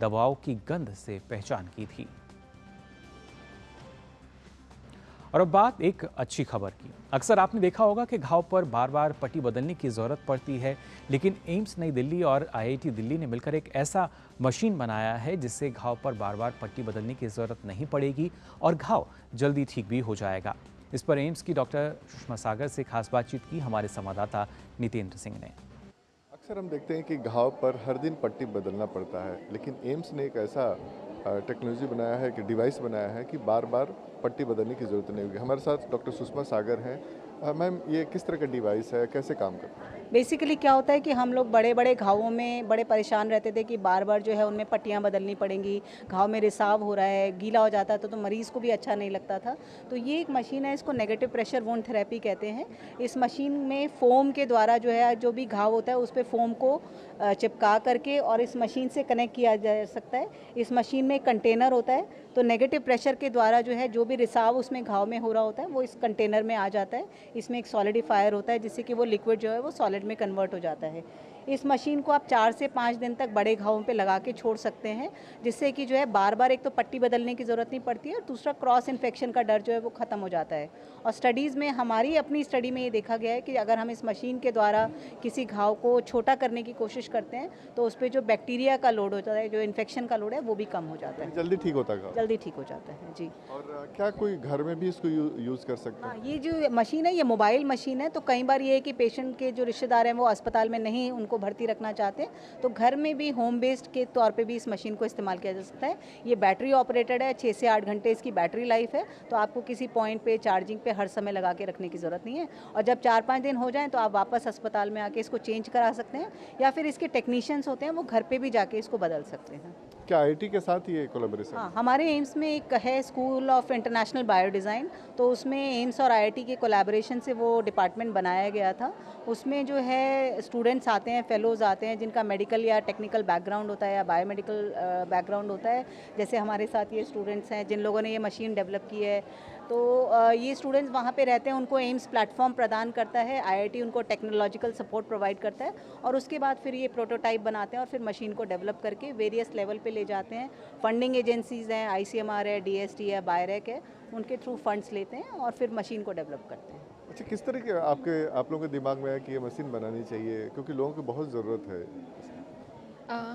दवाओं की गंध से पहचान की थी। और अब बात एक अच्छी खबर की। अक्सर आपने देखा होगा कि घाव पर बार बार पट्टी बदलने की जरूरत पड़ती है, लेकिन एम्स नई दिल्ली और आईआईटी दिल्ली ने मिलकर एक ऐसा मशीन बनाया है जिससे घाव पर बार बार पट्टी बदलने की जरूरत नहीं पड़ेगी और घाव जल्दी ठीक भी हो जाएगा। इस पर एम्स की डॉक्टर सुषमा सागर से खास बातचीत की हमारे संवाददाता नितेंद्र सिंह ने। अक्सर हम देखते हैं कि घाव पर हर दिन पट्टी बदलना पड़ता है, लेकिन एम्स ने एक ऐसा टेक्नोलॉजी बनाया है कि डिवाइस बनाया है कि बार बार पट्टी बदलने की ज़रूरत नहीं होगी। हमारे साथ डॉक्टर सुषमा सागर हैं। मैम, ये किस तरह का डिवाइस है, कैसे काम करता है? बेसिकली क्या होता है कि हम लोग बड़े बड़े घावों में बड़े परेशान रहते थे कि बार बार जो है उनमें पट्टियाँ बदलनी पड़ेंगी, घाव में रिसाव हो रहा है, गीला हो जाता था तो मरीज़ को भी अच्छा नहीं लगता था। तो ये एक मशीन है, इसको नेगेटिव प्रेशर वुंड थेरेपी कहते हैं। इस मशीन में फोम के द्वारा जो है जो भी घाव होता है उस पर फोम को चिपका करके और इस मशीन से कनेक्ट किया जा सकता है। इस मशीन में एक कंटेनर होता है, तो नेगेटिव प्रेशर के द्वारा जो है जो भी रिसाव उसमें घाव में हो रहा होता है वो इस कंटेनर में आ जाता है। इसमें एक सॉलिडिफायर होता है जिससे कि वो लिक्विड जो है वो सॉलिड में कन्वर्ट हो जाता है। इस मशीन को आप 4 से 5 दिन तक बड़े घावों पे लगा के छोड़ सकते हैं, जिससे कि जो है बार बार एक तो पट्टी बदलने की ज़रूरत नहीं पड़ती है और दूसरा क्रॉस इन्फेक्शन का डर जो है वो ख़त्म हो जाता है। और स्टडीज़ में, हमारी अपनी स्टडी में ये देखा गया है कि अगर हम इस मशीन के द्वारा किसी घाव को छोटा करने की कोशिश करते हैं तो उस पर जो बैक्टीरिया का लोड होता है, जो इन्फेक्शन का लोड है वो भी कम हो जाता है, जल्दी ठीक होता है घाव? जल्दी ठीक हो जाता है जी। और क्या कोई घर में भी इसको यूज़ कर सकता हाँ, है? ये जो मशीन है ये मोबाइल मशीन है, तो कई बार ये है कि पेशेंट के जो रिश्तेदार हैं वो अस्पताल में नहीं उनको भर्ती रखना चाहते, तो घर में भी होम बेस्ड के तौर पे भी इस मशीन को इस्तेमाल किया जा सकता है। ये बैटरी ऑपरेटेड है, 6 से 8 घंटे इसकी बैटरी लाइफ है, तो आपको किसी पॉइंट पे चार्जिंग पे हर समय लगा के रखने की ज़रूरत नहीं है। और जब 4-5 दिन हो जाएँ तो आप वापस अस्पताल में आके इसको चेंज करा सकते हैं, या फिर इसके टेक्नीशियंस होते हैं वो घर पर भी जाके इसको बदल सकते हैं। क्या आईआईटी के साथ ये कोलैबोरेशन? हाँ, हमारे एम्स में एक है school of international bio design, तो उसमें एम्स और आईआईटी के कोलैबोरेशन से वो डिपार्टमेंट बनाया गया था। उसमें जो है स्टूडेंट्स आते हैं, फेलोज़ आते हैं जिनका मेडिकल या टेक्निकल बैकग्राउंड होता है या बायोमेडिकल बैकग्राउंड होता है। जैसे हमारे साथ ये स्टूडेंट्स हैं जिन लोगों ने ये मशीन डेवलप की है, तो ये स्टूडेंट्स वहाँ पे रहते हैं, उनको एम्स प्लेटफॉर्म प्रदान करता है, आईआईटी उनको टेक्नोलॉजिकल सपोर्ट प्रोवाइड करता है और उसके बाद फिर ये प्रोटोटाइप बनाते हैं और फिर मशीन को डेवलप करके वेरियस लेवल पे ले जाते हैं। फंडिंग एजेंसीज़ हैं, आईसीएमआर है, डीएसटी है, बायरेक है, उनके थ्रू फंड्स लेते हैं और फिर मशीन को डेवलप करते हैं। अच्छा, किस तरह के आप लोगों के दिमाग में है कि ये मशीन बनानी चाहिए, क्योंकि लोगों को बहुत ज़रूरत है?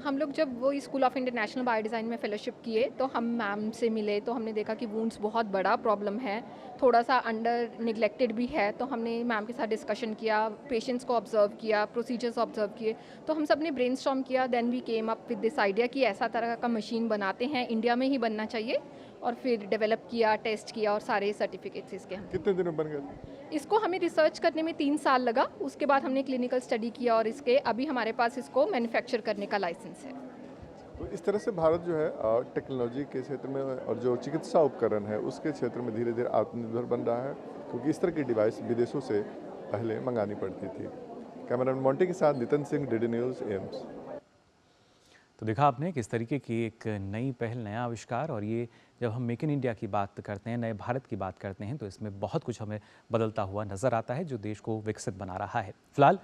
हम लोग जब वो school of international bio design में फ़ेलोशिप किए तो हम मैम से मिले, तो हमने देखा कि वुंड्स बहुत बड़ा प्रॉब्लम है, थोड़ा सा अंडर निगलेक्टेड भी है। तो हमने मैम के साथ डिस्कशन किया, पेशेंट्स को ऑब्जर्व किया, प्रोसीजर्स ऑब्जर्व किए, तो हम सब ने ब्रेनस्टॉर्म किया। Then we came up with this idea कि ऐसा तरह का मशीन बनाते हैं, इंडिया में ही बनना चाहिए, और फिर डेवलप किया, टेस्ट किया और सारे सर्टिफिकेट्स इसके हम। कितने दिन में बन गया? इसको हमें रिसर्च करने में 3 साल लगा, उसके बाद हमने क्लिनिकल स्टडी किया और इसके अभी हमारे पास इसको मैन्युफैक्चर करने का लाइसेंस है। तो इस तरह से भारत जो है टेक्नोलॉजी के क्षेत्र में और जो चिकित्सा उपकरण है उसके क्षेत्र में धीरे धीरे आत्मनिर्भर बन रहा है, क्योंकि इस तरह की डिवाइस विदेशों से पहले मंगानी पड़ती थी। कैमरामैन मोंटे के साथ Nitin Singh, DD news, AIIMS. तो देखा आपने किस तरीके की एक नई पहल, नया आविष्कार। और ये जब हम मेक इन इंडिया की बात करते हैं, नए भारत की बात करते हैं, तो इसमें बहुत कुछ हमें बदलता हुआ नजर आता है जो देश को विकसित बना रहा है। फिलहाल